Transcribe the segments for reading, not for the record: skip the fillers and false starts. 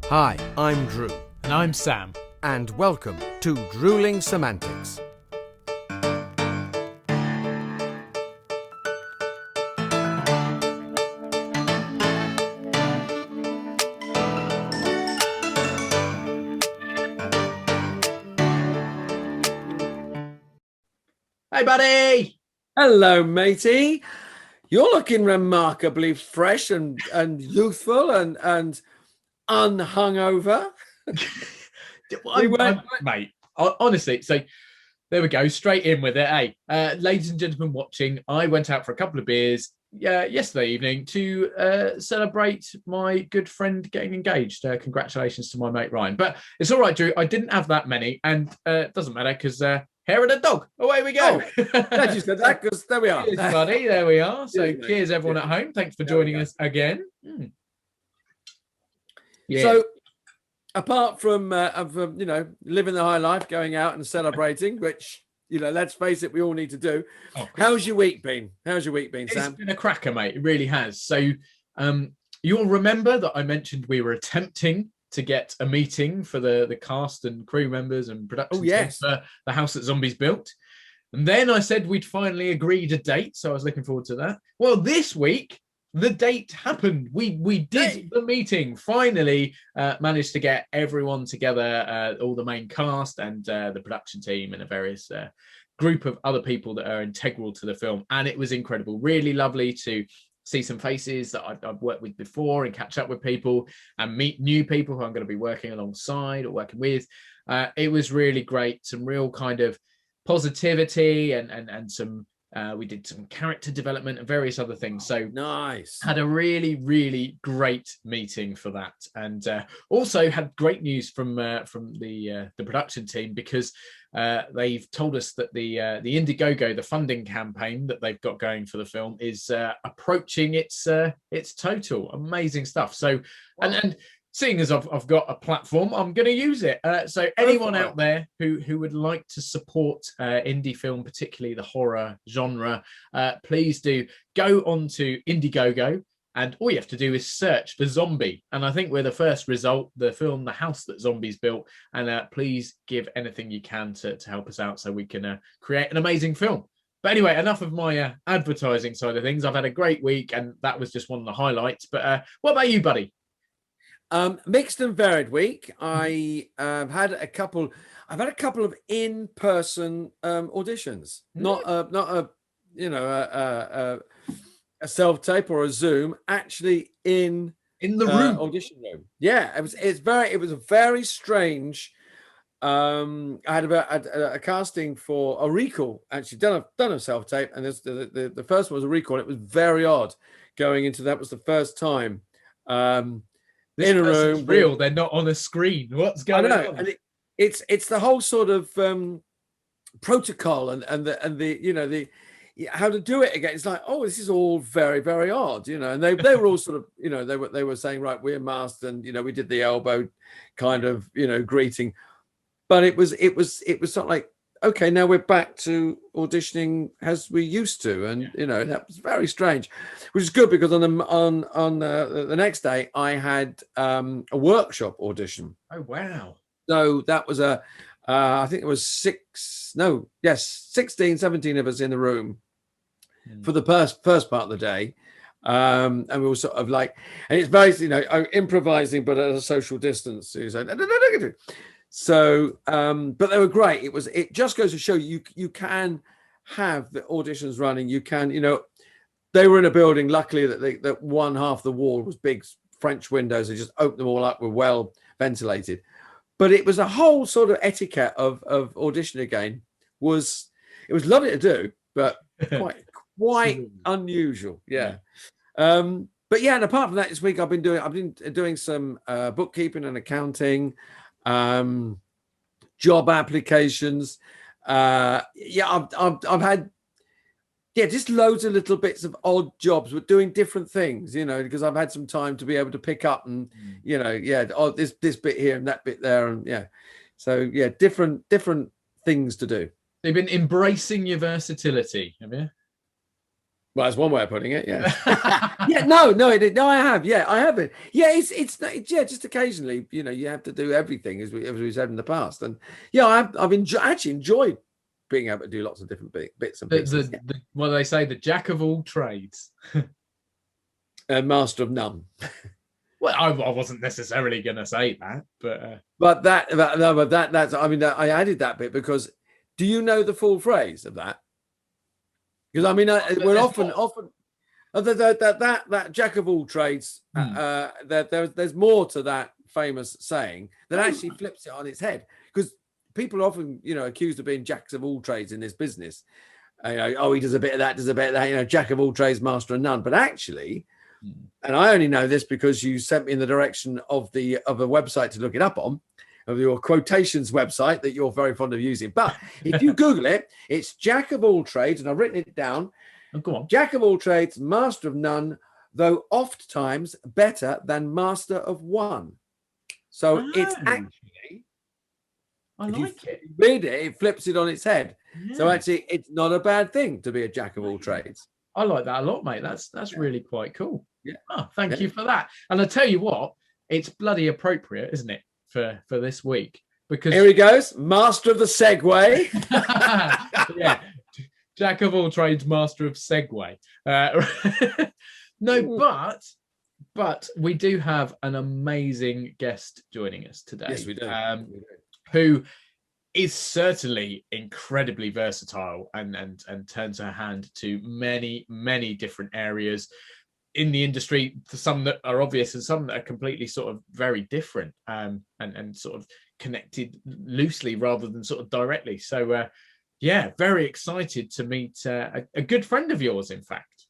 Hi, I'm Drew. And I'm Sam. And welcome to Drewling Samantics. Hey, buddy! Hello, matey. You're looking remarkably fresh and youthful and unhungover. Mate, honestly, so there we go, straight in with it. Hey, ladies and gentlemen watching, I went out for a couple of beers yesterday evening to celebrate my good friend getting engaged. Congratulations to my mate Ryan. But it's all right, Drew. I didn't have that many, and it doesn't matter because hair of the dog. Away we go. Glad you said that because there we are. Cheers, buddy. There we are. So cheers, everyone at home. Thanks for joining us again. Yeah. So, apart from living the high life, going out and celebrating, which let's face it, we all need to do. How's your week been? Sam? It's been a cracker, mate. It really has. So, you'll remember that I mentioned we were attempting to get a meeting for the cast and crew members and production team for the house that Zombies built. And then I said we'd finally agreed a date, so I was looking forward to that. Well, this week, the date happened. We did the meeting. Finally managed to get everyone together, all the main cast and the production team and a various group of other people that are integral to the film. And it was incredible. Really lovely to see some faces that I've worked with before and catch up with people and meet new people who I'm going to be working alongside or working with. It was really great. Some real kind of positivity and some we did some character development and various other things. So nice. Had a really, really great meeting for that, and also had great news from the production team because they've told us that the Indiegogo, the funding campaign that they've got going for the film, is approaching its total. Amazing stuff. So and seeing as I've got a platform, I'm going to use it. So anyone out there who would like to support indie film, particularly the horror genre, please do go on to Indiegogo, and all you have to do is search for Zombie. And I think we're the first result, the film The House That Zombies Built. And please give anything you can to help us out so we can create an amazing film. But anyway, enough of my advertising side of things. I've had a great week, and that was just one of the highlights. But what about you, buddy? Mixed and varied week. I had a couple of in-person auditions, not a self-tape or a Zoom, actually in the room, audition room. Yeah, it was a very strange. I had a casting for a recall, actually done a self-tape, and the first one was a recall. It was very odd going into that. Was the first time. This in a room, real. They're not on a screen. What's going on? And it's the whole sort of protocol and the how to do it again. It's like, oh, this is all very, very odd, and they were all sort of, they were saying, right, we're masked, and we did the elbow kind of greeting, but it was sort of like, okay, now we're back to auditioning as we used to, and that was very strange, which is good because on the next day I had a workshop audition. Oh wow! So that was I think it was 16, 17 of us in the room for the first part of the day, and we were sort of like, and it's basically improvising but at a social distance. So, but they were great. It just goes to show you can have the auditions running. You can, they were in a building, luckily that one half the wall was big French windows. They just opened them all up, were well ventilated. But it was a whole sort of etiquette of audition again. It was lovely to do, but quite unusual. Yeah. But yeah, and apart from that, this week I've been doing some bookkeeping and accounting. Job applications. I've had just loads of little bits of odd jobs with doing different things, because I've had some time to be able to pick up and this bit here and that bit there, and so different things to do. You've been embracing your versatility, have you? Well, that's one way of putting it. Yeah. Yeah. No, I have. Yeah, I have it. Yeah, it's yeah. Just occasionally, you have to do everything as we said in the past. And yeah, I've actually enjoyed being able to do lots of different bits and pieces. What they say, the jack of all trades, And master of none. Well, I wasn't necessarily going to say that, but that's. I mean, I added that bit because. Do you know the full phrase of that? Because I mean, we're often that jack of all trades. There's more to that famous saying that actually flips it on its head. Because people are often, accused of being jacks of all trades in this business. Oh, he does a bit of that, does a bit of that. Jack of all trades, master of none. But actually, and I only know this because you sent me in the direction of a website to look it up on. Of your quotations website that you're very fond of using. But if you Google it, it's jack of all trades, and I've written it down. Oh, go on. Jack of all trades, master of none, though oft times better than master of one. So it's actually, I like it. Read it, it flips it on its head. Yeah. So actually, it's not a bad thing to be a jack of all trades. I like that a lot, mate. That's really quite cool. Yeah. Oh, thank you for that. And I tell you what, it's bloody appropriate, isn't it? For this week, because here he goes, master of the Segway. Yeah, jack of all trades, master of Segway. No, but we do have an amazing guest joining us today. Yes, we do. Who is certainly incredibly versatile and turns her hand to many different areas in the industry, some that are obvious and some that are completely sort of very different, and sort of connected loosely rather than sort of directly. So yeah, very excited to meet a good friend of yours, in fact.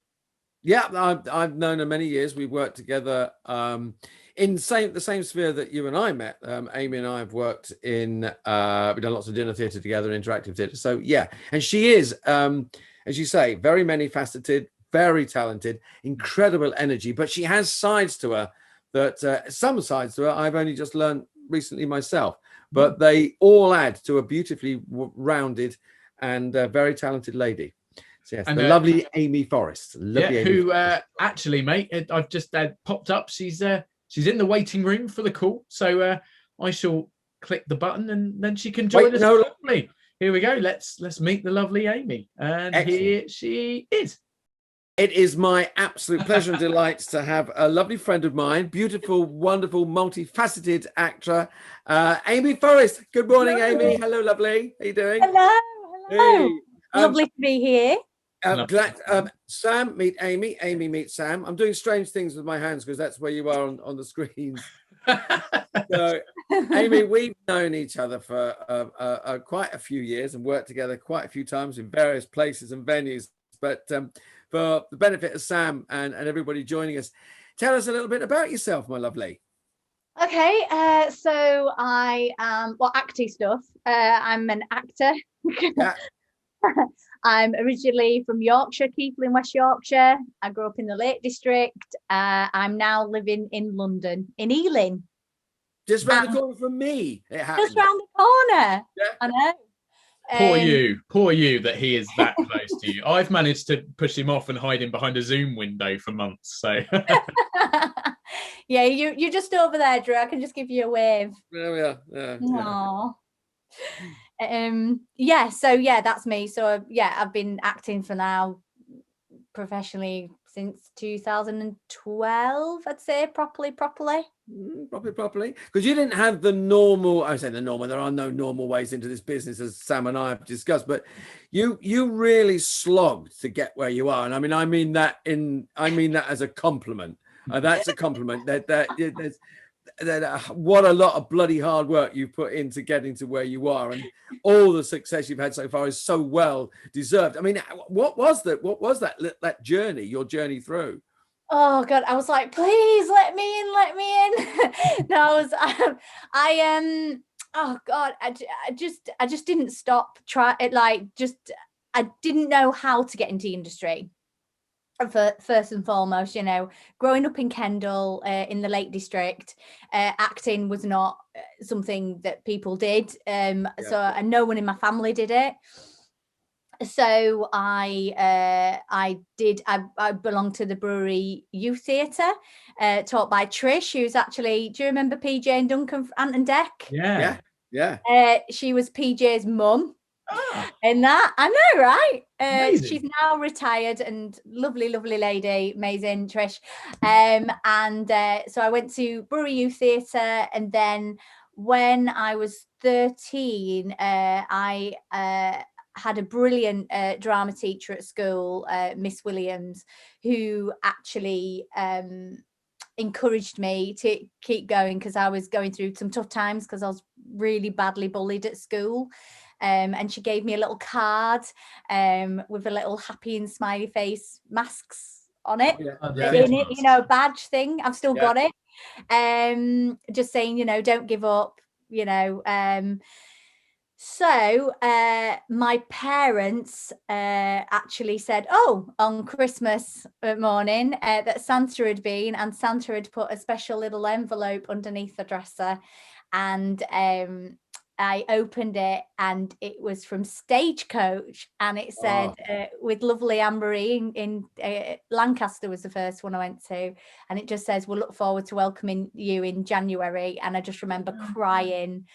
Yeah, I've known her many years. We've worked together in the same sphere that you and I met. Amy and I have worked in, we've done lots of dinner theatre together, interactive theatre. So yeah, and she is, as you say, very many faceted, very talented, incredible energy, but she has sides to her that some sides to her I've only just learned recently myself, but they all add to a beautifully rounded and very talented lady. So yes, and the lovely Amy Forrest. Actually, mate, I've just popped up. She's in the waiting room for the call, so I shall click the button and then she can join us. Lovely. Here we go. Let's meet the lovely Amy, and excellent. Here she is. It is my absolute pleasure and delight to have a lovely friend of mine, beautiful, wonderful, multifaceted actor, Amy Forrest. Good morning, hello. Amy. Hello, lovely. How you doing? Hello. Hey. Lovely to be here. Sam, meet Amy. Amy, meet Sam. I'm doing strange things with my hands because that's where you are on the screen. So, Amy, we've known each other for quite a few years and worked together quite a few times in various places and venues. But for the benefit of Sam and everybody joining us, tell us a little bit about yourself, my lovely. Okay, so I am, acting stuff. I'm an actor. Yeah. I'm originally from Yorkshire, Keighley in West Yorkshire. I grew up in the Lake District. I'm now living in London, in Ealing. Just round the corner from me. Just round the corner. Yeah. I know. Poor you that he is that close to you. I've managed to push him off and hide him behind a Zoom window for months. So yeah, you're just over there, Drew. I can just give you a wave. There we are. Yeah. Yeah. So yeah, that's me. So yeah, I've been acting for now professionally since 2012, I'd say, properly. Properly, because you didn't have the normal. I say the normal. There are no normal ways into this business, as Sam and I have discussed. But you really slogged to get where you are, and I mean that as a compliment. That's a compliment. What a lot of bloody hard work you've put into getting to where you are, and all the success you've had so far is so well deserved. I mean, what was that journey, your journey through? Oh God, I was like, please let me in. No, oh God, I just didn't stop trying. I didn't know how to get into the industry. First and foremost, growing up in Kendal in the Lake District, acting was not something that people did. So no one in my family did it. So I belonged to the Brewery Youth Theatre, taught by Trish, who's actually, do you remember PJ and Duncan from Ant and Deck? Yeah. She was PJ's mum. Ah, In that, I know, right? amazing. She's now retired and lovely lady, amazing Trish. And so I went to Brewery Youth Theatre, and then when I was 13, I had a brilliant drama teacher at school, Miss Williams, who actually encouraged me to keep going, because I was going through some tough times because I was really badly bullied at school. And she gave me a little card with a little happy and smiley face masks on it, in it, you know, badge thing. I've still got it. Just saying, you know, don't give up, you know. So my parents actually said, oh, on Christmas morning that Santa had been, and Santa had put a special little envelope underneath the dresser, and I opened it, and it was from Stagecoach, and it said, with lovely Anne-Marie in Lancaster was the first one I went to, and it just says, we'll look forward to welcoming you in January. And I just remember crying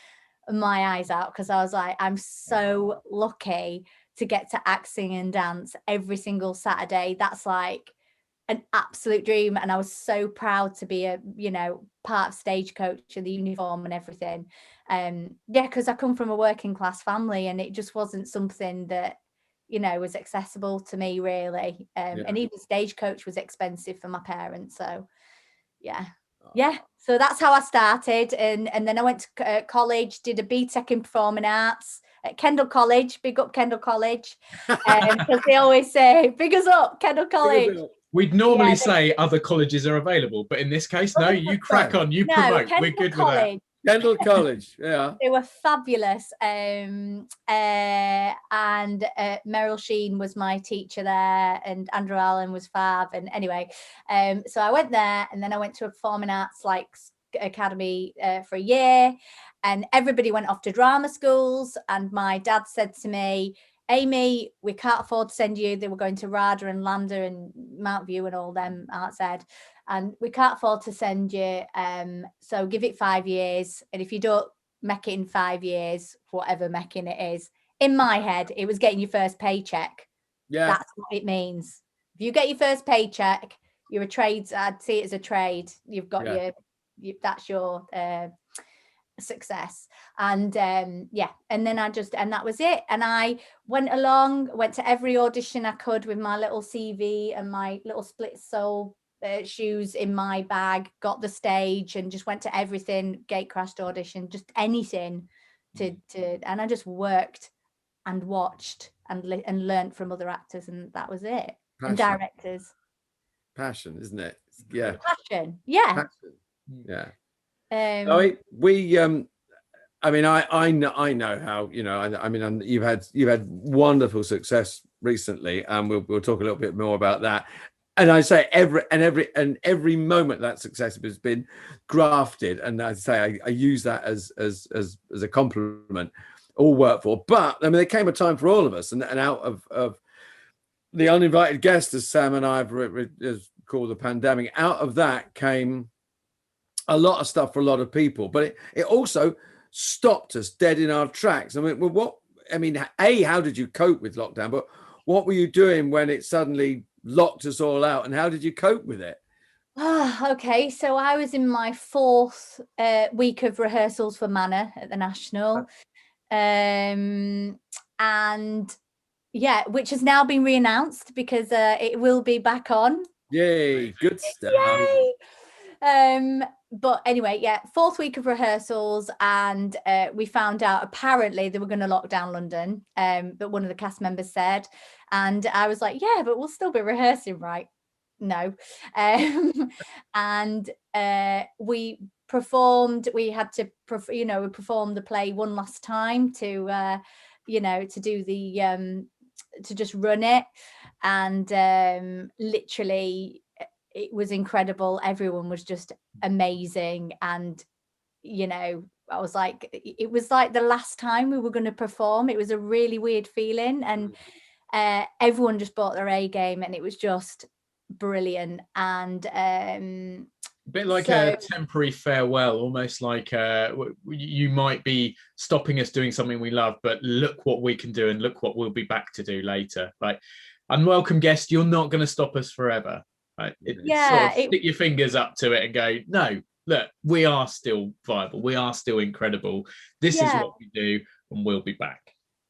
my eyes out, because I was like, I'm so lucky to get to act, sing and dance every single Saturday. That's like an absolute dream. And I was so proud to be a, you know, part of Stagecoach and the uniform and everything. Because I come from a working class family, and it just wasn't something that, you know, was accessible to me, really. And even Stagecoach was expensive for my parents. So yeah, so that's how I started, and then I went to college, did a BTEC in Performing Arts at Kendal College. Big up Kendal College, because they always say big us up, Kendal College. We'd normally say other colleges are available, but in this case, no, you crack on, you promote. Kendal We're good College. with that. Kendal College, yeah. They were fabulous. And Meryl Sheen was my teacher there, and Andrew Allen was fab. And anyway, so I went there, and then I went to a Performing Arts academy for a year, and everybody went off to drama schools. And my dad said to me, Amy, we can't afford to send you. They were going to RADA and LAMDA and Mount View and all them arts ed, and we can't afford to send you. So give it 5 years. And if you don't make it in 5 years, whatever making it is, in my head, it was getting your first paycheck. Yeah. That's what it means. If you get your first paycheck, you're a trade. I'd see it as a trade. You've got that's your success. And and then and that was it. And I went to every audition I could with my little CV and my little split sole shoes in my bag, got the stage, and just went to everything, gatecrashed audition, just anything to and I just worked and watched and learned from other actors, and that was it. Passion. And directors. Passion, isn't it? Yeah. Passion. Yeah. Passion. Yeah. I know how, you know, I mean, you've had wonderful success recently, and we'll talk a little bit more about that. And I say every moment that success has been grafted, and I say I use that as a compliment. All work for, but I mean, there came a time for all of us, and out of the uninvited guest, as Sam and I have called the pandemic, out of that came a lot of stuff for a lot of people, but it also stopped us dead in our tracks. How did you cope with lockdown? But what were you doing when it suddenly locked us all out, and how did you cope with it? Okay, so I was in my 4th week of rehearsals for Manor at the National, and which has now been re-announced, because it will be back on. Yay, good stuff. Yay. But anyway, 4th week of rehearsals, and we found out apparently they were going to lock down London, but one of the cast members said, and I was like, yeah, but we'll still be rehearsing, right? No. And we performed, we performed the play one last time to do the to just run it, and literally it was incredible. Everyone was just amazing, and I was like, it was like the last time we were going to perform. It was a really weird feeling, and everyone just brought their A game, and it was just brilliant. And a bit like a temporary farewell, almost like you might be stopping us doing something we love, but look what we can do and look what we'll be back to do later. Like, unwelcome guest, you're not going to stop us forever. Right? Stick your fingers up to it and go, no, look, we are still viable. We are still incredible. This is what we do, and we'll be back.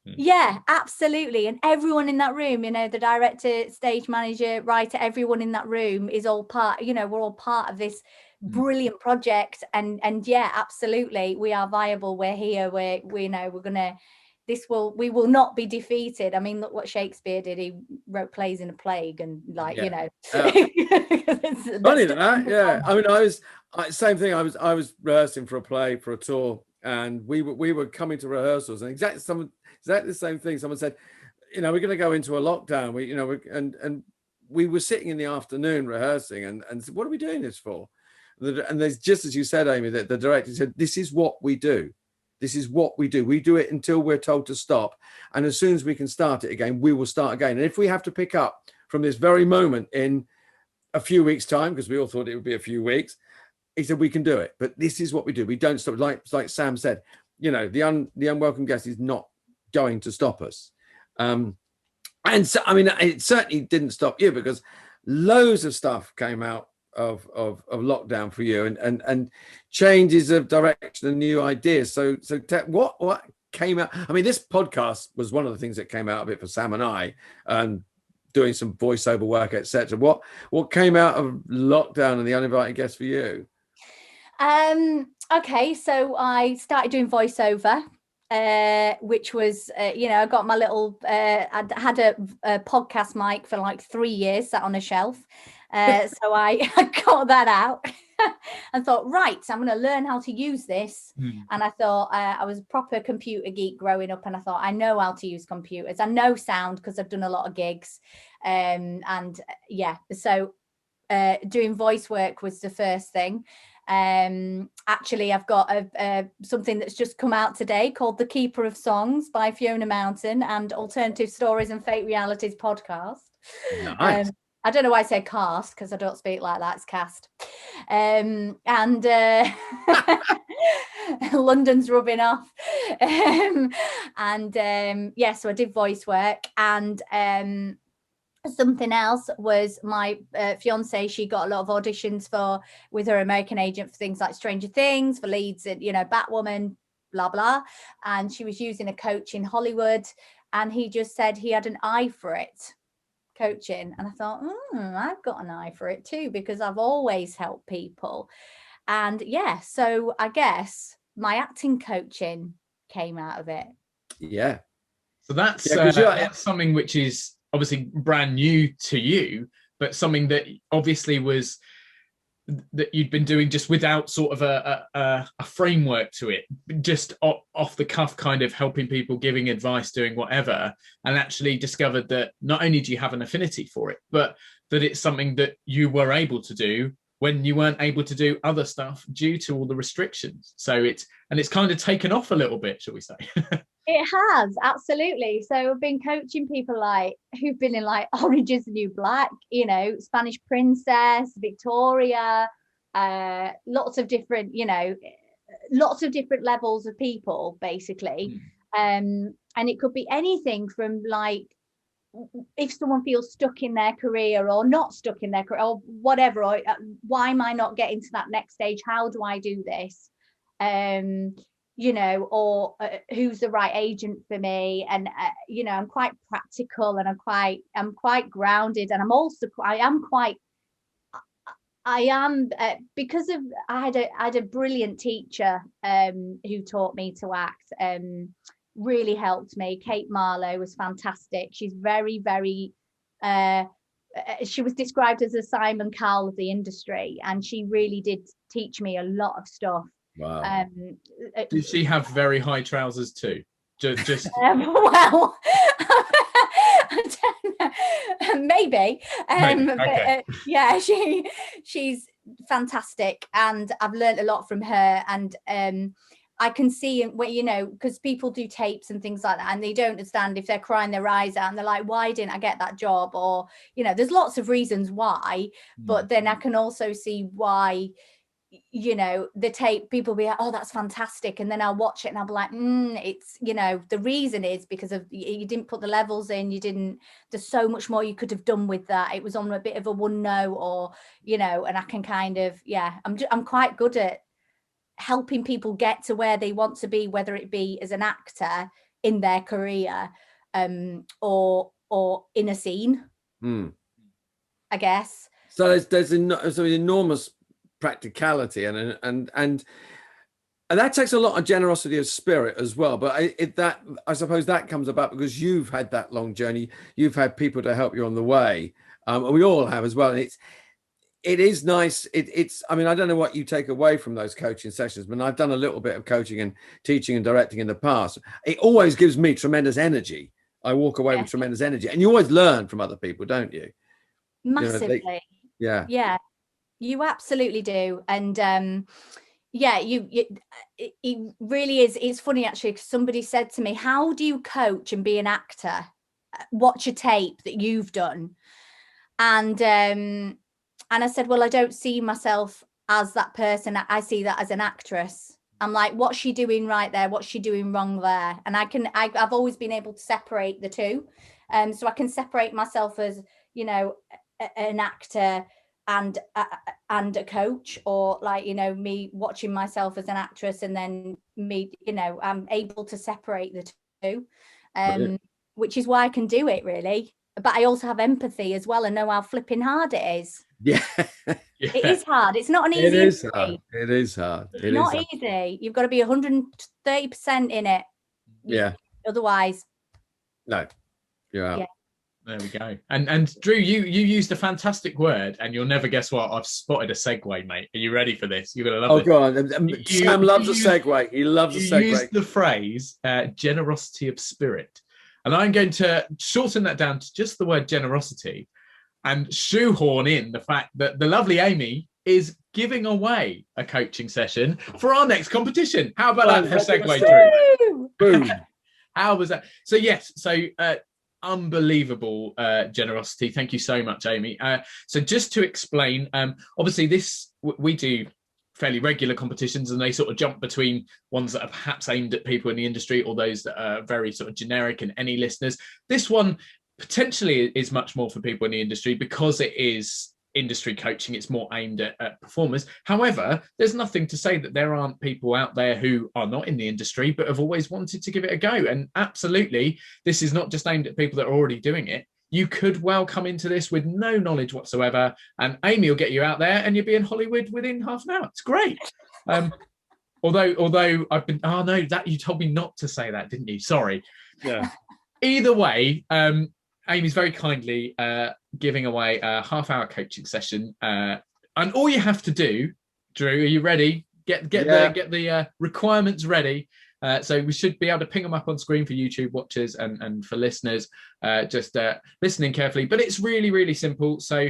Yeah, absolutely. And everyone in that room, the director, stage manager, writer, everyone in that room is all part, we're all part of this brilliant project. And yeah, absolutely, we are viable. We're here. we're gonna, we will not be defeated. I mean, look what Shakespeare did. He wrote plays in a plague, and funny that. Yeah, I mean, same thing. I was rehearsing for a play, for a tour, and we were coming to rehearsals, and exactly the same thing. Someone said, we're going to go into a lockdown. We were sitting in the afternoon rehearsing, and said, what are we doing this for? And there's, just as you said, Amy, that the director said, this is what we do. This is what we do. We do it until we're told to stop. And as soon as we can start it again, we will start again. And if we have to pick up from this very moment in a few weeks' time, because we all thought it would be a few weeks, he said, we can do it. But this is what we do. We don't stop. Like Sam said, the unwelcome guest is not going to stop us. And so, I mean, it certainly didn't stop you, because loads of stuff came out of lockdown for you, and changes of direction and new ideas. So what came out? I mean, this podcast was one of the things that came out of it for Sam and I, and doing some voiceover work, etc. What came out of lockdown and the uninvited guest for you? Okay, so I started doing voiceover, which was, I got my little, I had a podcast mic for like 3 years, sat on a shelf. So I got that out and thought, right, so I'm going to learn how to use this. And I thought, I was a proper computer geek growing up, and I thought, I know how to use computers. I know sound because I've done a lot of gigs. So doing voice work was the first thing. Actually, I've got something that's just come out today called The Keeper of Songs by Fiona Mountain and Alternative Stories and Fake Realities podcast. Nice. I don't know why I say cast, because I don't speak like that. It's cast. London's rubbing off. So I did voice work, and something else was my fiance. She got a lot of auditions with her American agent for things like Stranger Things, for leads in, Batwoman, blah blah, and she was using a coach in Hollywood, and he just said he had an eye for it, coaching. And I thought, I've got an eye for it too, because I've always helped people. And so I guess my acting coaching came out of it. Yeah. So that's something which is obviously brand new to you, but something that obviously was that you'd been doing just without sort of a framework to it, just off the cuff, kind of helping people, giving advice, doing whatever, and actually discovered that not only do you have an affinity for it, but that it's something that you were able to do when you weren't able to do other stuff due to all the restrictions. So it's kind of taken off a little bit, shall we say? It has, absolutely. So I've been coaching people who've been in Orange is the New Black, Spanish Princess, Victoria, lots of different levels of people, basically. And it could be anything from if someone feels stuck in their career or not stuck in their career or whatever, or why am I not getting to that next stage? How do I do this? Or who's the right agent for me? And I'm quite practical, and I'm quite grounded, and because of I had a brilliant teacher who taught me to act, really helped me. Kate Marlowe was fantastic. She's very, very she was described as a Simon Cowell of the industry, and she really did teach me a lot of stuff. Wow. Did she have very high trousers too? Just well, I don't know. Maybe. Okay. But, she's fantastic, and I've learned a lot from her. And I can see where, you know, because people do tapes and things like that, and they don't understand if they're crying their eyes out and they're like, why didn't I get that job? Or, you know, there's lots of reasons why, but then I can also see why, you know, the tape, people be like, oh, that's fantastic, and then I'll watch it and I'll be like, it's, you know, the reason is because of you didn't put the levels in, you didn't, there's so much more you could have done with that, it was on a bit of a one note, or, you know, and I can kind of, yeah, I'm quite good at helping people get to where they want to be, whether it be as an actor in their career, or in a scene, I guess. So there's an enormous practicality and that takes a lot of generosity of spirit as well, but I suppose that comes about because you've had that long journey, you've had people to help you on the way, and we all have as well, and it is nice. It's I mean, I don't know what you take away from those coaching sessions, but I've done a little bit of coaching and teaching and directing in the past. It always gives me tremendous energy. I walk away with tremendous energy, and you always learn from other people, don't you? Massively. You know, yeah, you absolutely do. And yeah, it really is. It's funny actually, because somebody said to me, how do you coach and be an actor? Watch a tape that you've done. And I said, well, I don't see myself as that person. I see that as an actress. I'm like, what's she doing right there? What's she doing wrong there? And I've always been able to separate the two. So I can separate myself as, you know, an actor and a coach, or like, you know, me watching myself as an actress, and then me, you know, I'm able to separate the two, which is why I can do it really. But I also have empathy as well, and know how flipping hard it is. Yeah. It is hard. It's not an easy. It is hard. It is hard. It's not easy. You've got to be 130% in it. Yeah. Otherwise. No. You're out. Yeah. There we go. And Drew, you used a fantastic word, and you'll never guess what. I've spotted a segue, mate. Are you ready for this? You're gonna love it. Oh God, Sam loves a segue. He loves a segue. You used the phrase generosity of spirit, and I'm going to shorten that down to just the word generosity, and shoehorn in the fact that the lovely Amy is giving away a coaching session for our next competition. How about that for a segue, Drew? Boom. How was that? So yes, so unbelievable generosity. Thank you so much, Amy. So just to explain, obviously we do fairly regular competitions, and they sort of jump between ones that are perhaps aimed at people in the industry, or those that are very sort of generic and any listeners. This one potentially is much more for people in the industry because it is industry coaching. It's more aimed at performers. However, there's nothing to say that there aren't people out there who are not in the industry but have always wanted to give it a go. And absolutely, this is not just aimed at people that are already doing it. You could well come into this with no knowledge whatsoever, and Amy will get you out there and you'll be in Hollywood within half an hour. It's great. Although I've been, oh no, that you told me not to say that, didn't you? Sorry. Yeah. Either way, Amy's very kindly giving away a half-hour coaching session, and all you have to do, Drew, are you ready? Get the requirements ready. So we should be able to ping them up on screen for YouTube watchers and for listeners, just listening carefully. But it's really, really simple. So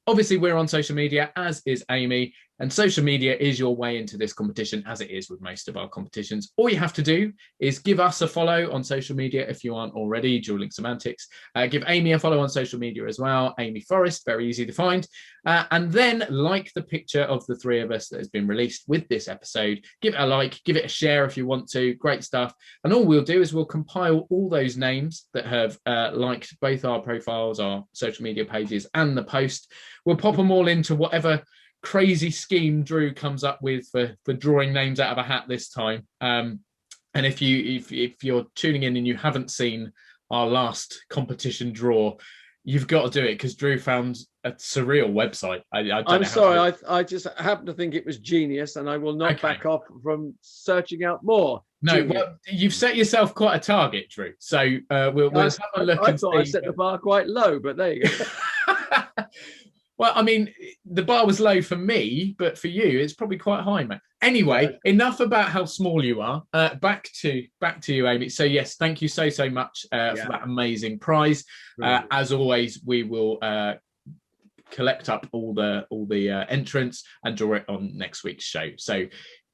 obviously we're on social media, as is Amy, and social media is your way into this competition, as it is with most of our competitions. All you have to do is give us a follow on social media if you aren't already, Drewling Samantics. Give Amy a follow on social media as well, Amy Forrest, very easy to find. And then like the picture of the three of us that has been released with this episode, give it a like, give it a share if you want to, great stuff. And all we'll do is we'll compile all those names that have liked both our profiles, our social media pages, and the post. We'll pop them all into whatever crazy scheme Drew comes up with for drawing names out of a hat this time. And if you're tuning in and you haven't seen our last competition draw, you've got to do it, because Drew found a surreal website. I'm sorry, I just happen to think it was genius, and I will not back off from searching out more. No, well, you've set yourself quite a target, Drew. So we'll have a look. I thought I set the bar quite low, but there you go. Well, I mean, the bar was low for me, but for you, it's probably quite high, mate. Anyway, enough about how small you are. Back to you, Amy. So yes, thank you so much for that amazing prize. As always, we will collect up all the entrants and draw it on next week's show. So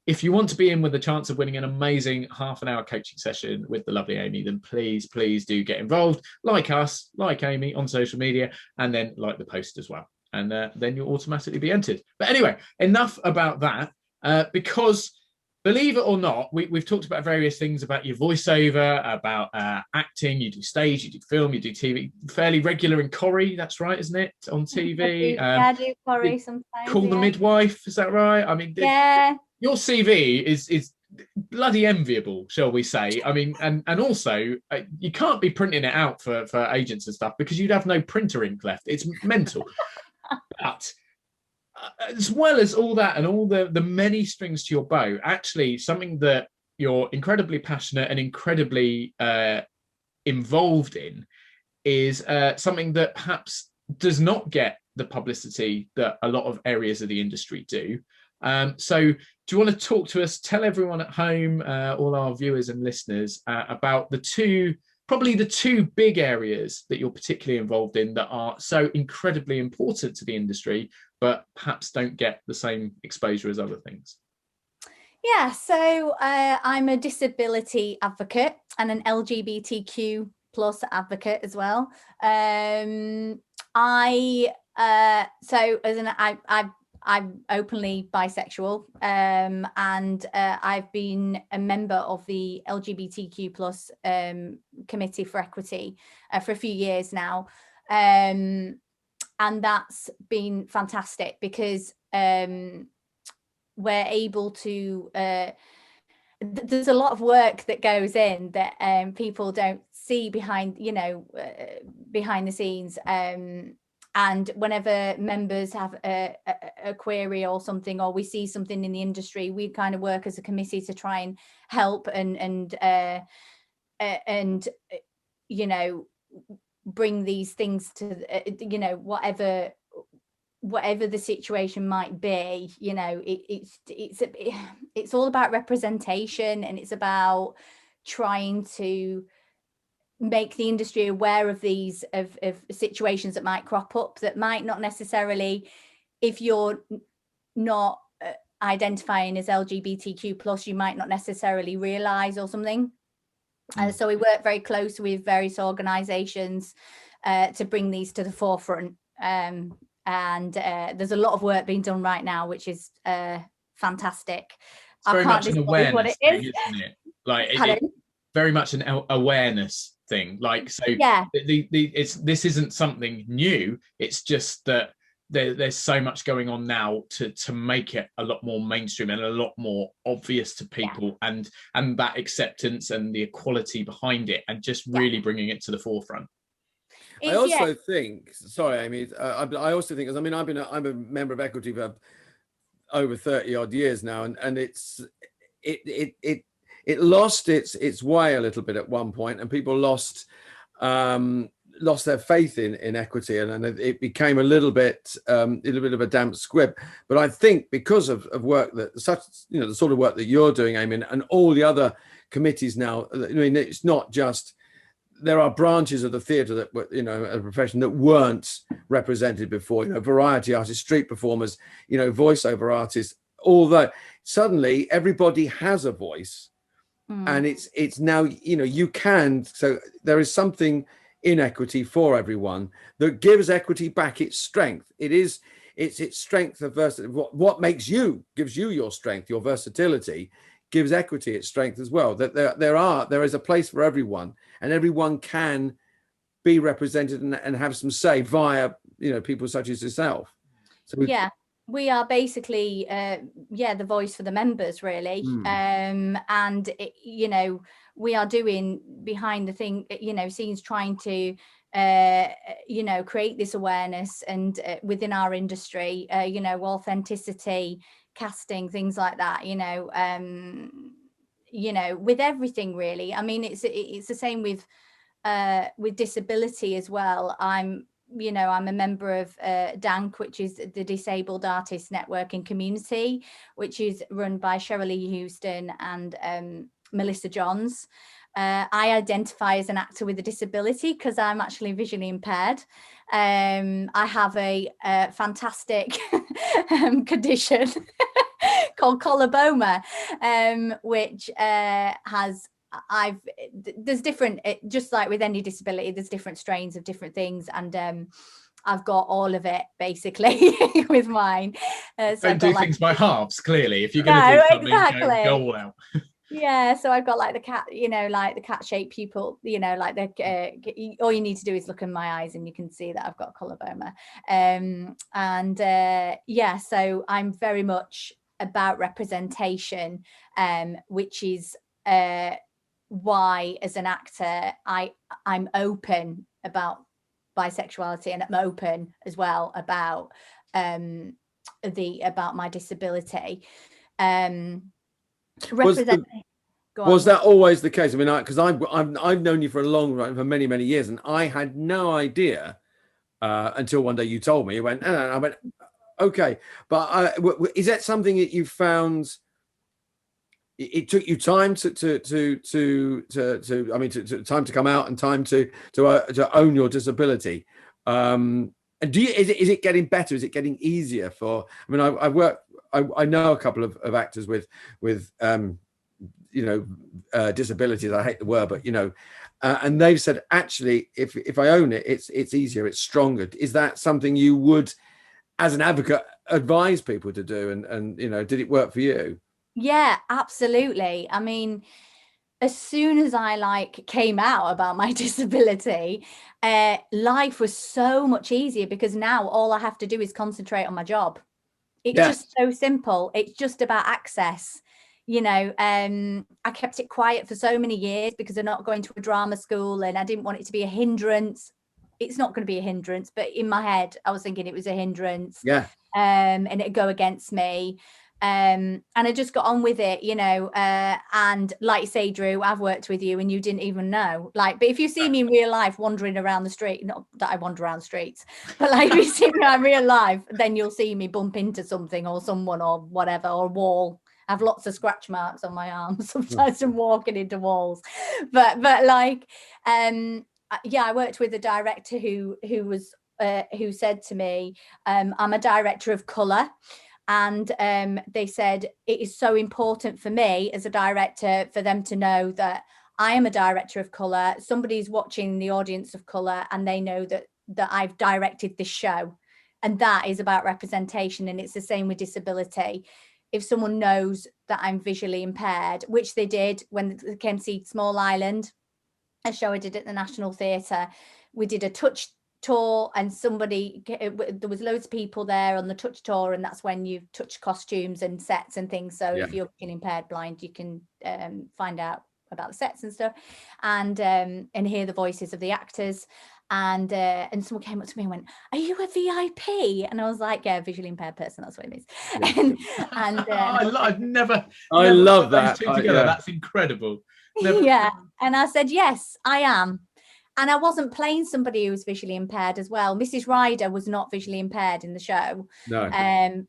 if you want to be in with a chance of winning an amazing half-an-hour coaching session with the lovely Amy, then please do get involved, like us, like Amy on social media, and then like the post as well. And then you'll automatically be entered. But anyway, enough about that, because believe it or not, we've talked about various things about your voiceover, about acting, you do stage, you do film, you do TV, fairly regular in Corrie, that's right, isn't it, on TV? I do Corrie sometimes. Call the Midwife, is that right? I mean, yeah. Your CV is bloody enviable, shall we say? I mean, and also you can't be printing it out for agents and stuff because you'd have no printer ink left. It's mental. But as well as all that and all the many strings to your bow, actually something that you're incredibly passionate and incredibly involved in is something that perhaps does not get the publicity that a lot of areas of the industry do. So do you want to talk to us, tell everyone at home, all our viewers and listeners, about probably the two big areas that you're particularly involved in that are so incredibly important to the industry, but perhaps don't get the same exposure as other things? Yeah, so I'm a disability advocate and an LGBTQ plus advocate as well. I'm openly bisexual, and I've been a member of the LGBTQ plus committee for equity for a few years now, and that's been fantastic because we're able to there's a lot of work that goes in that people don't see behind the scenes, and whenever members have a query or something, or we see something in the industry, we kind of work as a committee to try and help and bring these things to whatever the situation might be. It's all about representation, and it's about trying to make the industry aware of these of situations that might crop up that might not necessarily, if you're not identifying as LGBTQ plus, you might not necessarily realize or something. And so we work very close with various organizations to bring these to the forefront, and there's a lot of work being done right now, which is fantastic. It's very much an awareness thing, isn't it? Like very much an awareness thing. Like, so yeah, this isn't something new. It's just that there's so much going on now to make it a lot more mainstream and a lot more obvious to people, and that acceptance and the equality behind it, and just really bringing it to the forefront. I also think, sorry, Amy, I also think, because I mean, I'm a member of Equity for over 30 odd years now, and it lost its way a little bit at one point, and people lost their faith in equity, and it became a little bit of a damp squib. But I think because of work that the sort of work that you're doing, Amy, and all the other committees now, I mean, it's not just, there are branches of the theatre that were, a profession that weren't represented before, variety artists, street performers, voiceover artists, although suddenly everybody has a voice. And it's now, you can, so there is something in equity for everyone that gives equity back its strength. It's its strength of versatility. What gives you your strength, your versatility, gives equity its strength as well. That there is a place for everyone, and everyone can be represented and have some say via, people such as yourself. So we are basically the voice for the members, really. And we are doing behind the scenes, trying to create this awareness, and within our industry, authenticity, casting, things like that, with everything, really. I mean, it's the same with disability as well. I'm a member of DANC, which is the Disabled Artists Network and Community, which is run by Cheryl Lee Houston and Melissa Johns. I identify as an actor with a disability because I'm actually visually impaired. I have a fantastic condition called Coloboma, which there's different, just like with any disability, there's different strains of different things, and I've got all of it basically with mine. So Don't I've do got, things by halves. Clearly, if you're going to do something, exactly. go all out. Yeah, so I've got like the cat, like the cat shaped pupil, like the all you need to do is look in my eyes and you can see that I've got coloboma. Yeah, so I'm very much about representation, which is why as an actor I'm open about bisexuality, and I'm open as well about about my disability. Was that always the case? I mean, because I've known you for a long time, for many, many years, and I had no idea until one day you told me. You went, and I went, okay, but is that something that you found? It took you time to time to come out and time to own your disability. And is it getting better? Is it getting easier for? I mean, I know a couple of actors with disabilities. I hate the word, but and they've said actually, if I own it, it's easier, it's stronger. Is that something you would, as an advocate, advise people to do? And did it work for you? Yeah, absolutely. I mean, as soon as I came out about my disability, life was so much easier, because now all I have to do is concentrate on my job. It's just so simple. It's just about access. I kept it quiet for so many years because I'm not going to a drama school, and I didn't want it to be a hindrance. It's not going to be a hindrance, but in my head, I was thinking it was a hindrance. Yeah. And it'd go against me. And I just got on with it, and like you say, Drew, I've worked with you and you didn't even know. But if you see me in real life wandering around the street, not that I wander around streets, but if you see me in real life, then you'll see me bump into something or someone or whatever, or a wall. I have lots of scratch marks on my arms sometimes from walking into walls. But I worked with a director who said to me, I'm a director of colour. And they said it is so important for me as a director for them to know that I am a director of colour. Somebody's watching the audience of colour, and they know that I've directed this show, and that is about representation. And it's the same with disability. If someone knows that I'm visually impaired, which they did when they came to see Small Island, a show I did at the National Theatre, we did a touch tour, and there was loads of people there on the touch tour, and that's when you touch costumes and sets and things. So if you're impaired, blind, you can find out about the sets and stuff, and hear the voices of the actors. And someone came up to me and went, "Are you a VIP?" And I was like, "Yeah, visually impaired person, that's what it means." I've never I love put those that two together. That's incredible. Yeah, and I said, "Yes, I am." And I wasn't playing somebody who was visually impaired as well. Mrs. Ryder was not visually impaired in the show. No.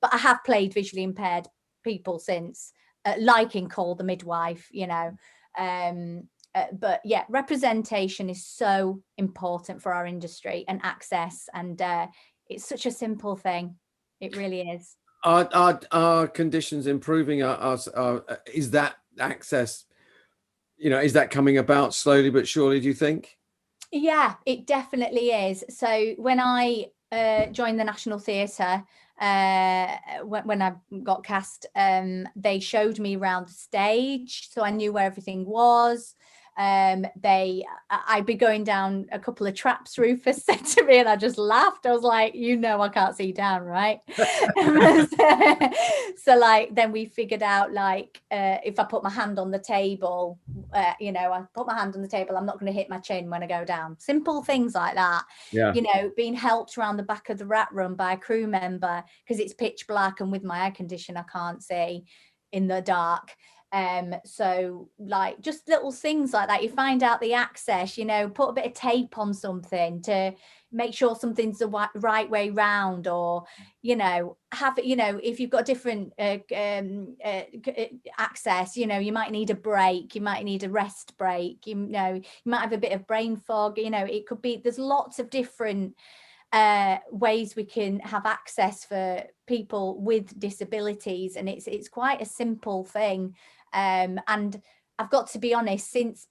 But I have played visually impaired people since, like in Call the Midwife, but yeah, representation is so important for our industry, and access. And it's such a simple thing. It really is. Are conditions improving? Is that access, is that coming about slowly but surely, do you think? Yeah, it definitely is. So when I joined the National Theatre, when I got cast, they showed me around the stage, so I knew where everything was. I'd be going down a couple of traps, Rufus said to me, and I just laughed. I was like, I can't see down, right? So then we figured out, if I put my hand on the table, I put my hand on the table, I'm not going to hit my chin when I go down. Simple things like that. Being helped around the back of the rat room by a crew member because it's pitch black, and with my eye condition I can't see in the dark. So just little things like that. You find out the access, put a bit of tape on something to make sure something's the right way round, or have if you've got different access, you might need a break, you might need a rest break, you might have a bit of brain fog, it could be, there's lots of different ways we can have access for people with disabilities, and it's quite a simple thing. And I've got to be honest, since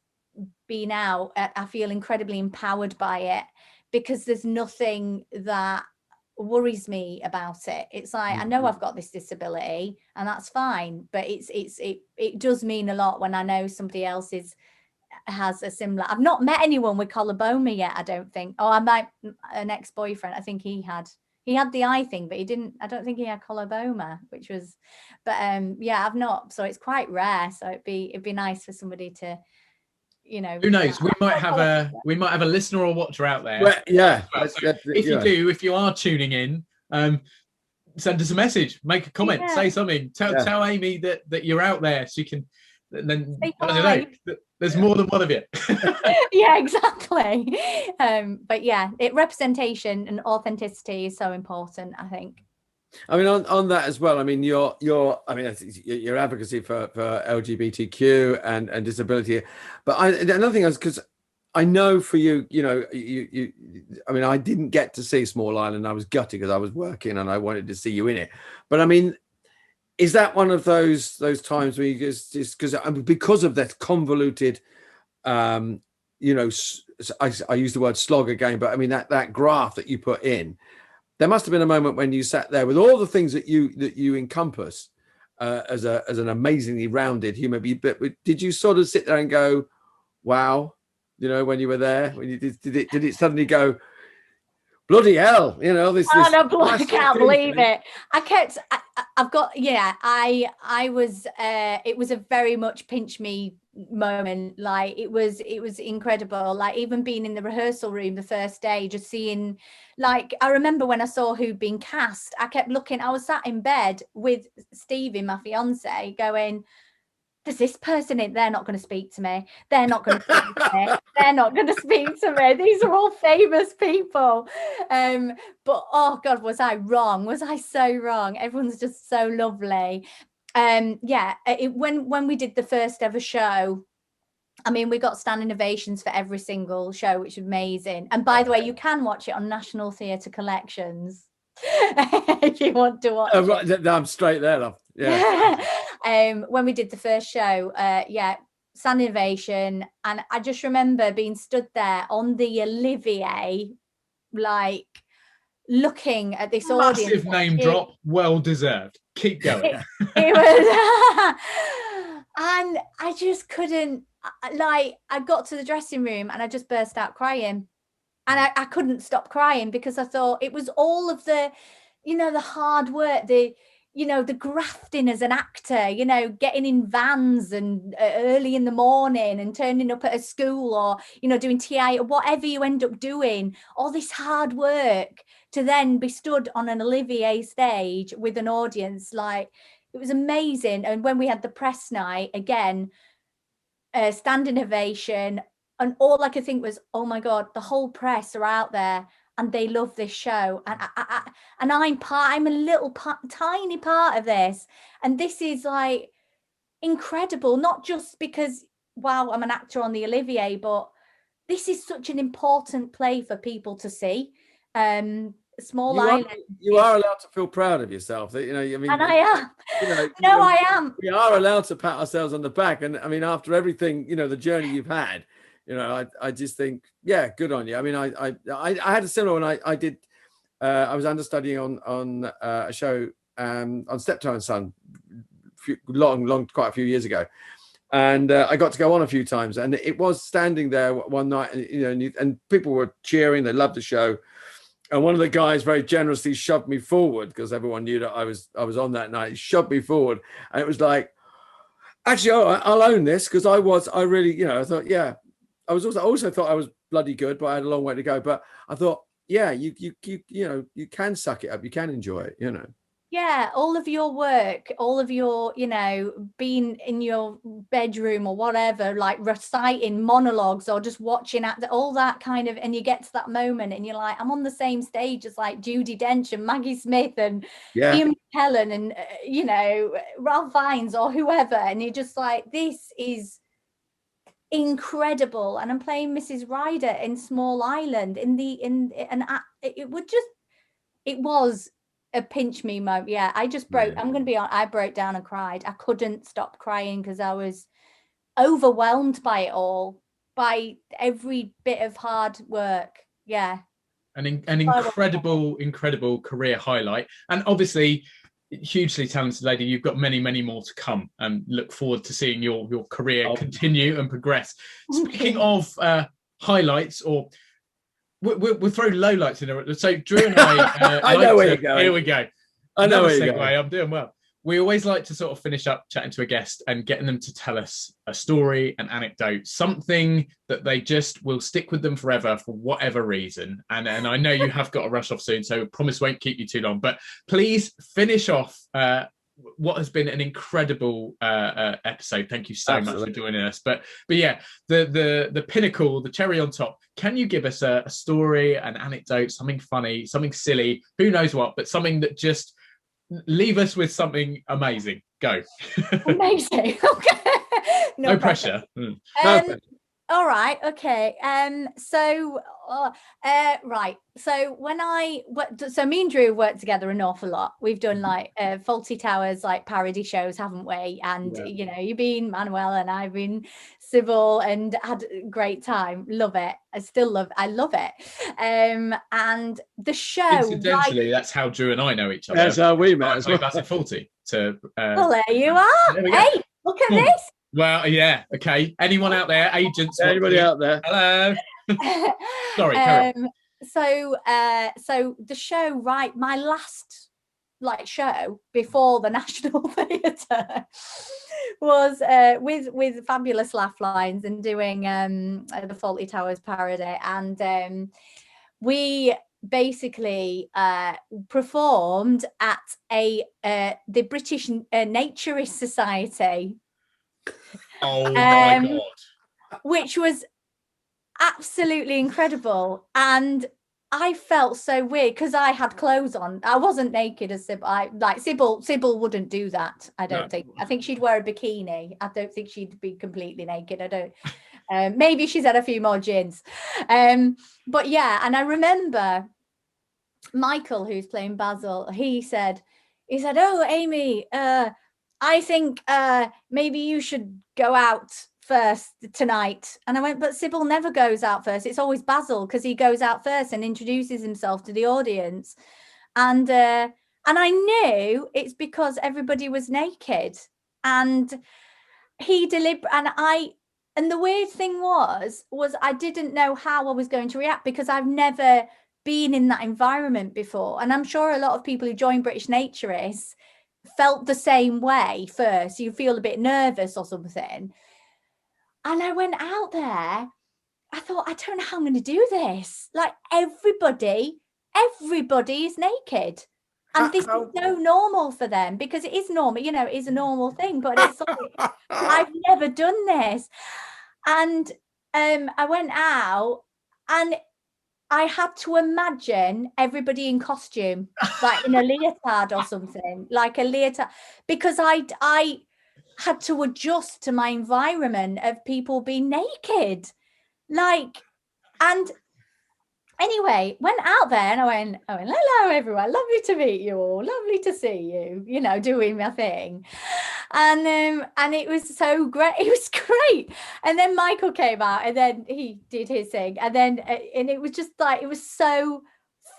being out, I feel incredibly empowered by it, because there's nothing that worries me about it. It's like, I know I've got this disability and that's fine, but it does mean a lot when I know somebody else has a similar. I've not met anyone with collarboma yet, I don't think. Oh, I might, an ex-boyfriend, I think he had the eye thing, but I don't think he had collarboma, which was, but yeah, I've not, so it's quite rare. So it'd be nice for somebody to, you know, who knows, we might have a listener or watcher out there. Well, yeah, if you are tuning in, send us a message, make a comment, say something, tell Amy that you're out there, so you can then, I don't know, there's more than one of you. Yeah, exactly. But yeah, representation and authenticity is so important, I think. I mean, on that as well, I mean, your your advocacy for LGBTQ and disability, but another thing is, because I know for you, you know, I mean, I didn't get to see Small Island. I was gutted because I was working and I wanted to see you in it. But I mean, is that one of those times where you just because of that convoluted, you know, I use the word slog again, but I mean that graph that you put in, there must have been a moment when you sat there with all the things that you encompass as an amazingly rounded human being. But did you sort of sit there and go, wow, you know, when you were there, when you did it suddenly go, bloody hell, you know, this. I can't believe it. I've got, I was, it was a very much pinch me moment. Like it was incredible. Like even being in the rehearsal room the first day, just seeing, like, I remember when I saw who'd been cast, I kept looking, I was sat in bed with Stevie, my fiance, going, there's this person in, they're not going to speak to me. They're not going to speak to me. They're not going to speak to me. These are all famous people. But oh God, was I wrong? Was I so wrong? Everyone's just so lovely. When we did the first ever show, I mean, we got standing ovations for every single show, which is amazing. And by the way, you can watch it on National Theatre Collections if you want to watch it. I'm straight there, love. Yeah. When we did the first show, standing ovation, and I just remember being stood there on the Olivier, like looking at this audience. Massive name drop, well deserved. Keep going. It was, and I just couldn't. Like, I got to the dressing room and I just burst out crying, and I couldn't stop crying because I thought it was all of the, you know, the hard work, the grafting as an actor, you know, getting in vans and early in the morning and turning up at a school, or, you know, doing TA or whatever you end up doing, all this hard work to then be stood on an Olivier stage with an audience. Like, it was amazing. And when we had the press night again, standing ovation, and all I could think was, oh my God, the whole press are out there and they love this show, and I'm a little tiny part of this, and this is like incredible. Not just because, wow, I'm an actor on the Olivier, but this is such an important play for people to see. Small Island. You are allowed to feel proud of yourself. That, you know, I mean, and I am. You know, no, I am. We are allowed to pat ourselves on the back, and I mean, after everything, you know, the journey you've had. You know, I just think, yeah, good on you. I mean, I had a similar one. I did. I was understudying on a show on Steptoe and Son, quite a few years ago, and I got to go on a few times. And it was standing there one night, you know, and people were cheering. They loved the show, and one of the guys very generously shoved me forward because everyone knew that I was on that night. He shoved me forward, and it was like, actually, I'll own this because I really, you know, I thought, yeah. I also thought I was bloody good, but I had a long way to go. But I thought, yeah, you know, you can suck it up, you can enjoy it, you know. Yeah, all of your work, all of your, you know, being in your bedroom or whatever, like reciting monologues or just watching all that kind of, and you get to that moment and you're like, I'm on the same stage as like Judi Dench and Maggie Smith and Ian McKellen and, you know, Ralph Fiennes or whoever. And you're just like, this is incredible. And I'm playing Mrs. Ryder in Small Island it was a pinch me moment. Yeah, I just broke. I'm going to be on. I broke down and cried. I couldn't stop crying because I was overwhelmed by it all, by every bit of hard work. Yeah. An incredible career highlight, and obviously hugely talented lady. You've got many more to come, and look forward to seeing your career continue and progress. Speaking of highlights, or we'll throw lowlights in there. So Drew and I, I know where you're going. Here we go. I know where you're going. I'm doing well. We always like to sort of finish up chatting to a guest and getting them to tell us a story, an anecdote, something that they just will stick with them forever for whatever reason. And I know you have got to rush off soon, so promise won't keep you too long. But please finish off what has been an incredible episode. Thank you so much for joining us. But yeah, the pinnacle, the cherry on top. Can you give us a story, an anecdote, something funny, something silly, who knows what, but something that just leave us with something amazing. Go. Amazing. Okay. No pressure. All right. Okay. So right. So so me and Drew worked together an awful lot. We've done like Fawlty Towers, like parody shows, haven't we? And you know, you've been Manuel and I've been Sybil, and had a great time. Love it. I love it. And the show. Incidentally, that's how Drew and I know each other. That's how we met as well. That's Fawlty. Well, there you are. Hey, look at this. Well, yeah, okay. Anyone out there, agents? Anybody out there? Hello. Sorry, carry on. So the show, right? My last show before the National Theatre was with Fabulous Laugh Lines and doing the Fawlty Towers parody, and we basically performed at the British Naturist Society. Oh my God. Which was absolutely incredible. And I felt so weird because I had clothes on. I wasn't naked as Sybil. Sybil wouldn't do that, I don't think. I think she'd wear a bikini. I don't think she'd be completely naked. I don't. Maybe she's had a few more gins. But yeah, and I remember Michael, who's playing Basil, he said, "Oh, Amy, I think maybe you should go out first tonight." And I went, "But Sybil never goes out first. It's always Basil, because he goes out first and introduces himself to the audience." And I knew it's because everybody was naked, and he and the weird thing was I didn't know how I was going to react, because I've never been in that environment before. And I'm sure a lot of people who join British Naturists felt the same way first. You feel a bit nervous or something. And I went out there. I thought, I don't know how I'm going to do this. Like everybody is naked. And this is so normal for them, because it is normal, you know, it is a normal thing, but it's like, I've never done this. And I went out and I had to imagine everybody in costume, like in a leotard or something, like a leotard, because I had to adjust to my environment of people being naked. And anyway, went out there and I went, "Hello, everyone. Lovely to meet you all. Lovely to see you," you know, doing my thing. And it was so great. It was great. And then Michael came out and then he did his thing. And then, and it was just like, it was so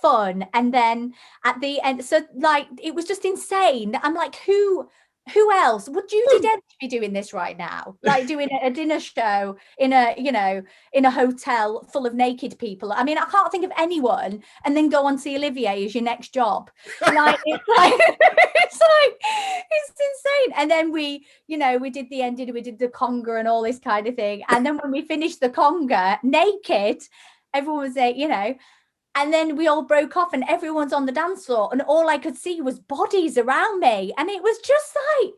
fun. And then at the end, so like, it was just insane. I'm like, who else would Judi Dench be doing this right now, like doing a dinner show in a hotel full of naked people? I mean, I can't think of anyone. And then go on see Olivier as your next job. Like it's insane. And then we did the ending, we did the conga and all this kind of thing. And then when we finished the conga naked, everyone was there, you know. And then we all broke off and everyone's on the dance floor and all I could see was bodies around me. And it was just like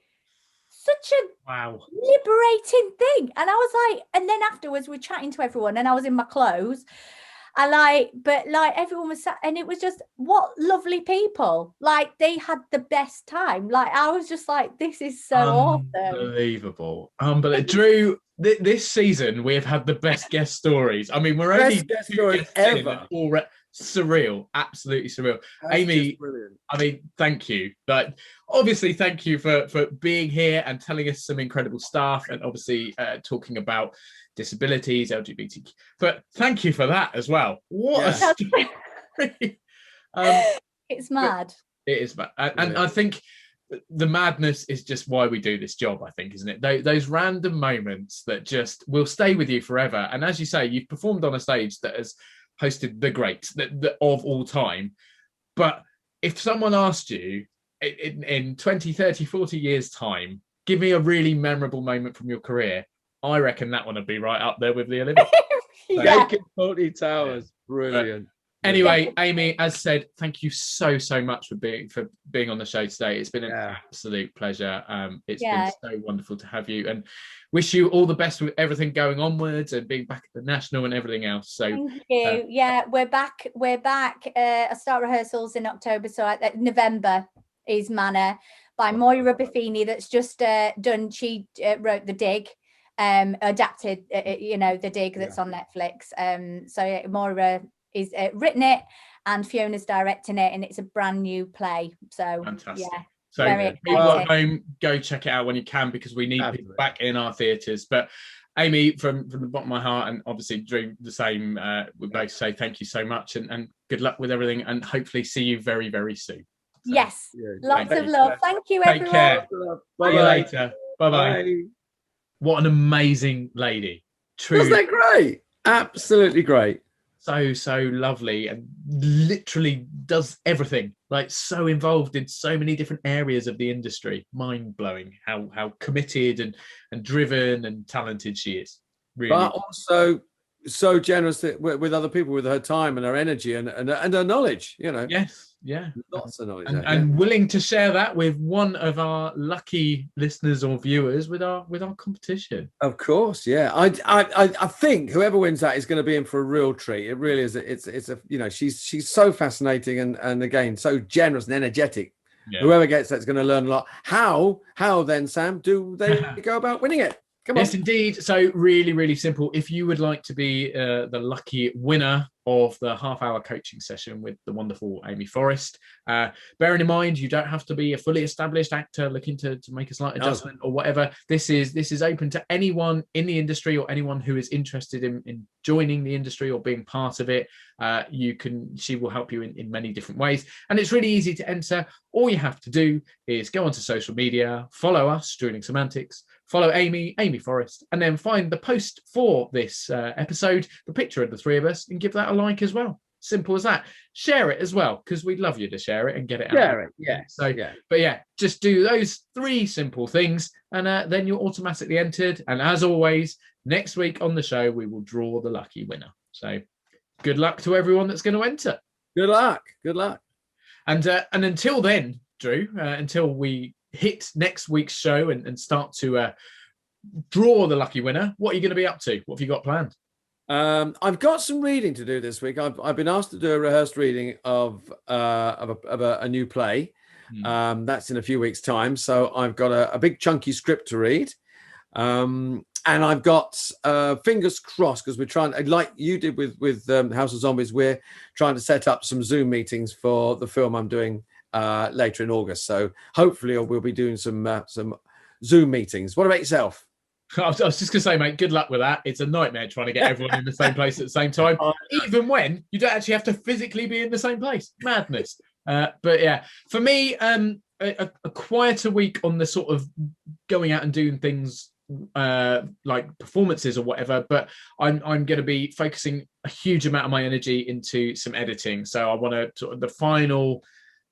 such a liberating thing. And I was like, and then afterwards we're chatting to everyone and I was in my clothes I like, but like everyone was sat, and it was just what lovely people. Like they had the best time. Like I was just like, this is so awesome. Unbelievable. Drew, this season we have had the best guest stories. I mean, we're only Best guest 2 stories guests in ever. and surreal, absolutely surreal. That's Amy, just brilliant. I mean, thank you. But obviously, thank you for being here and telling us some incredible stuff, and obviously talking about disabilities, LGBTQ. But thank you for that as well. What a story! It's mad. It is mad, and I think the madness is just why we do this job. I think, isn't it? Those random moments that just will stay with you forever. And as you say, you've performed on a stage that has hosted the greats of all time. But if someone asked you in 20, 30, 40 years time, give me a really memorable moment from your career, I reckon that one would be right up there with the Olympics. Naked 40 Towers, brilliant. Anyway, Amy, as said, thank you so much for being on the show today. It's been an absolute pleasure. It's been so wonderful to have you, and wish you all the best with everything going onwards and being back at the National and everything else. So thank you. We're back. I start rehearsals in October, so November is Manor by Moira Buffini. That's just done. She wrote The Dig, adapted The Dig that's on Netflix. So Moira is written it, and Fiona's directing it, and it's a brand new play. So fantastic. Yeah, so people at home, go check it out when you can, because we need people back in our theatres. But Amy, from the bottom of my heart, and obviously Drew, the same, we both say thank you so much, and good luck with everything, and hopefully see you very, very soon. So, yes, lots of love. Thank you, everyone. Take care. Bye. See you later. Bye. Bye. What an amazing lady. True. Wasn't that great? Absolutely great. So lovely, and literally does everything, like so involved in so many different areas of the industry. Mind-blowing how committed and driven and talented she is, really. But also so generous with other people, with her time and her energy and her knowledge, lots of knowledge, and willing to share that with one of our lucky listeners or viewers with our competition. Of course, I think whoever wins that is going to be in for a real treat. It really is. It's a she's so fascinating and again so generous and energetic. Whoever gets that's going to learn a lot. How then, Sam, do they go about winning it? Come on. Yes, indeed. So really, really simple. If you would like to be the lucky winner of the half-hour coaching session with the wonderful Amy Forrest, bearing in mind you don't have to be a fully established actor looking to make a slight adjustment or whatever. This is open to anyone in the industry or anyone who is interested in joining the industry or being part of it. She will help you in many different ways, and it's really easy to enter. All you have to do is go onto social media, follow us, Drewling Samantics, follow Amy Forrest, and then find the post for this episode, the picture of the three of us, and give that a like as well. Simple as that. Share it as well, because we'd love you to share it and get it out. Share it, yeah. So, but just do those 3 simple things, and then you're automatically entered. And as always, next week on the show, we will draw the lucky winner. So, good luck to everyone that's going to enter. Good luck. And until then, Drew, until we hit next week's show and start to draw the lucky winner, what are you going to be up to? What have you got planned? I've got some reading to do this week. I've been asked to do a rehearsed reading of a new play. That's in a few weeks' time. So I've got a big chunky script to read. And I've got fingers crossed, because we're trying, like you did with House of Zombies, we're trying to set up some Zoom meetings for the film I'm doing later in August. So hopefully we'll be doing some Zoom meetings. What about yourself? I was just going to say, mate, good luck with that. It's a nightmare trying to get everyone in the same place at the same time, even when you don't actually have to physically be in the same place. Madness. But yeah, for me, a quieter week on the sort of going out and doing things like performances or whatever, but I'm going to be focusing a huge amount of my energy into some editing. So I want to sort of the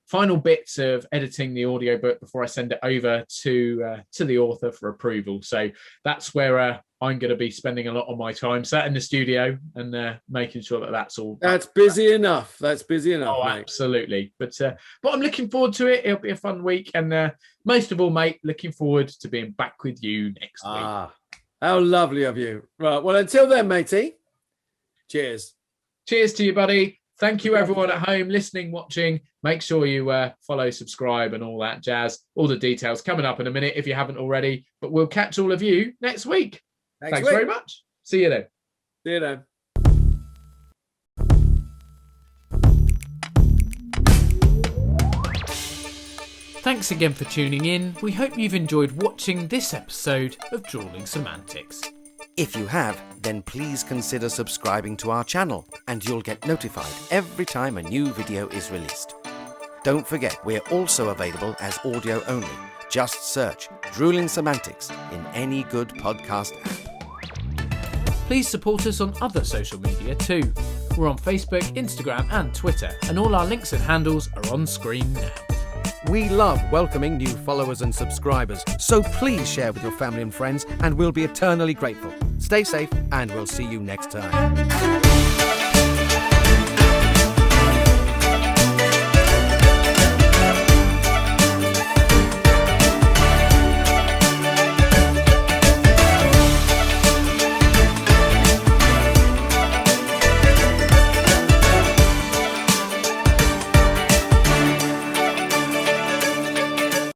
final bits of editing the audiobook before I send it over to the author for approval. So that's where I'm going to be spending a lot of my time sat in the studio and making sure that's all. That's busy enough. Oh, mate. Absolutely. But I'm looking forward to it. It'll be a fun week, and most of all, mate, looking forward to being back with you next week. How lovely of you. Right. Well, until then, matey. Cheers. Cheers to you, buddy. Thank you, everyone at home listening, watching. Make sure you follow, subscribe, and all that jazz. All the details coming up in a minute if you haven't already. But we'll catch all of you next week. Thanks very much. See you then. See you then. Thanks again for tuning in. We hope you've enjoyed watching this episode of Drewling Samantics. If you have, then please consider subscribing to our channel and you'll get notified every time a new video is released. Don't forget, we're also available as audio only. Just search Drewling Samantics in any good podcast app. Please support us on other social media too. We're on Facebook, Instagram and Twitter, and all our links and handles are on screen now. We love welcoming new followers and subscribers, so please share with your family and friends and we'll be eternally grateful. Stay safe and we'll see you next time.